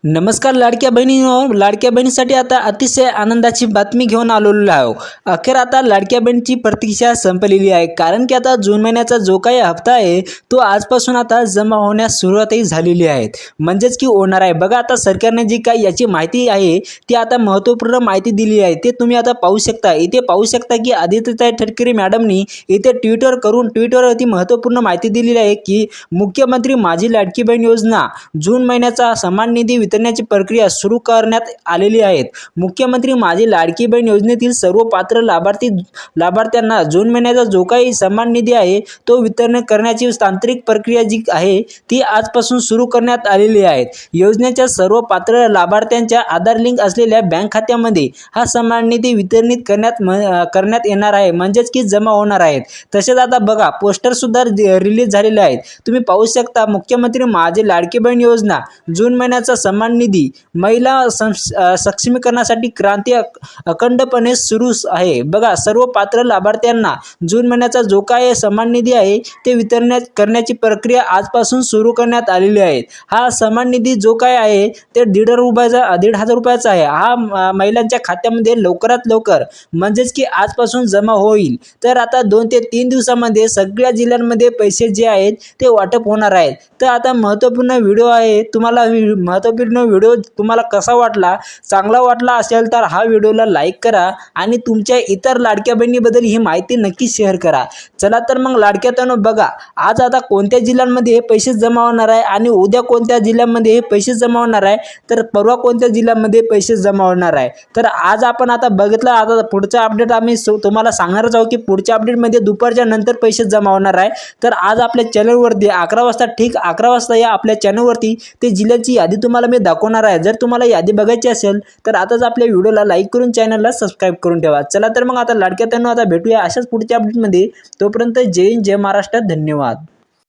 नमस्कार लाडक्या बहिणींनो, लाडक्या बहिणीसाठी आता अतिशय आनंदाची बातमी घेऊन आलेलो आहे। अखेर आता लाडक्या बहिणीची प्रतीक्षा संपलेली आहे, कारण की आता जून महिन्याचा जो काही हप्ता आहे तो आजपासून आता जमा होण्यास सुरुवातही झालेली आहे, म्हणजेच की होणार आहे। बघा आता सरकारने जी काही याची माहिती आहे ती आता महत्त्वपूर्ण माहिती दिली आहे, ते तुम्ही आता पाहू शकता। इथे पाहू शकता की आदित्यताई तटकरे मॅडमनी इथे ट्विटरवरती महत्त्वपूर्ण माहिती दिलेली आहे की मुख्यमंत्री माझी लाडकी बहीण योजना जून महिन्याचा समान निधी वितरणाची प्रक्रिया सुरू करण्यात आलेली आहे। मुख्यमंत्री माझी लाडकी बहीण योजनेतील सर्व पात्र लाभार्थ्यांना जून महिन्याचा जो काही समान निधी आहे तो वितरण करण्याची तांत्रिक प्रक्रिया जी आहे ती आजपासून सुरू करण्यात आलेली आहे। योजनेच्या सर्व पात्र लाभार्थ्यांच्या आधार लिंक असलेल्या बँक खात्यामध्ये हा समान निधी वितरित करण्यात येणार आहे, म्हणजेच की जमा होणार आहे। तसेच आता बघा पोस्टर सुद्धा रिलीज झालेले आहेत, तुम्ही पाहू शकता। मुख्यमंत्री माझी लाडकी बहीण योजना जून महिन्याचा समान निधी महिला सक्षमीकरणासाठी क्रांती अखंडपणे सुरू आहे। बघा सर्व पात्र लाभार्थ्यांना जून महिन्याचा जो काही समान निधी आहे ते वितरण करण्याची प्रक्रिया आजपासून सुरू करण्यात आलेली आहे। हा समान निधी जो काय आहे ते 1,500 रुपयाचा आहे। हा महिलांच्या खात्यामध्ये लवकरात लवकर म्हणजेच की आजपासून जमा होईल। तर आता 2 ते 3 दिवसांमध्ये सगळ्या जिल्ह्यांमध्ये पैसे जे आहेत ते वाटप होणार आहेत। तर आता महत्त्वपूर्ण व्हिडिओ आहे, महत्त्वपूर्ण व्हिडिओ तुम्हाला कसा वाटला? चांगला वाटला असेल तर हा व्हिडिओला लाईक करा आणि तुमच्या इतर लाडक्या बहिणीबद्दल ही माहिती नक्की शेअर करा। चला तर मग लाडक्यातनो बघा आज आता कोणत्या जिल्ह्यांमध्ये हे पैसे जमा होणार आहे आणि उद्या कोणत्या जिल्ह्यामध्ये हे पैसे जमा होणार आहे, तर परवा कोणत्या जिल्ह्यामध्ये पैसे जमा होणार आहे। तर आज आपण आता बघितलं, आता पुढचा अपडेट आम्ही तुम्हाला सांगणारच आहोत की पुढच्या अपडेटमध्ये दुपारच्या नंतर पैसे जमा होणार आहे। तर आज आपल्या चॅनलवरती 11 वाजता ठीक 11 वाजता या आपल्या चॅनलवरती ते जिल्ह्याची यादी तुम्हाला मी दाखवणार आहे। जर तुम्हाला यादी बघायची असेल तर आताच आपल्या व्हिडिओला लाईक करून चॅनलला सबस्क्राईब करून ठेवा। चला तर मग आता लाडक्यातनो आता भेटूया अशाच पुढच्या अपडेटमध्ये। तोपर्यंत जय हिंद, जय महाराष्ट्र, धन्यवाद।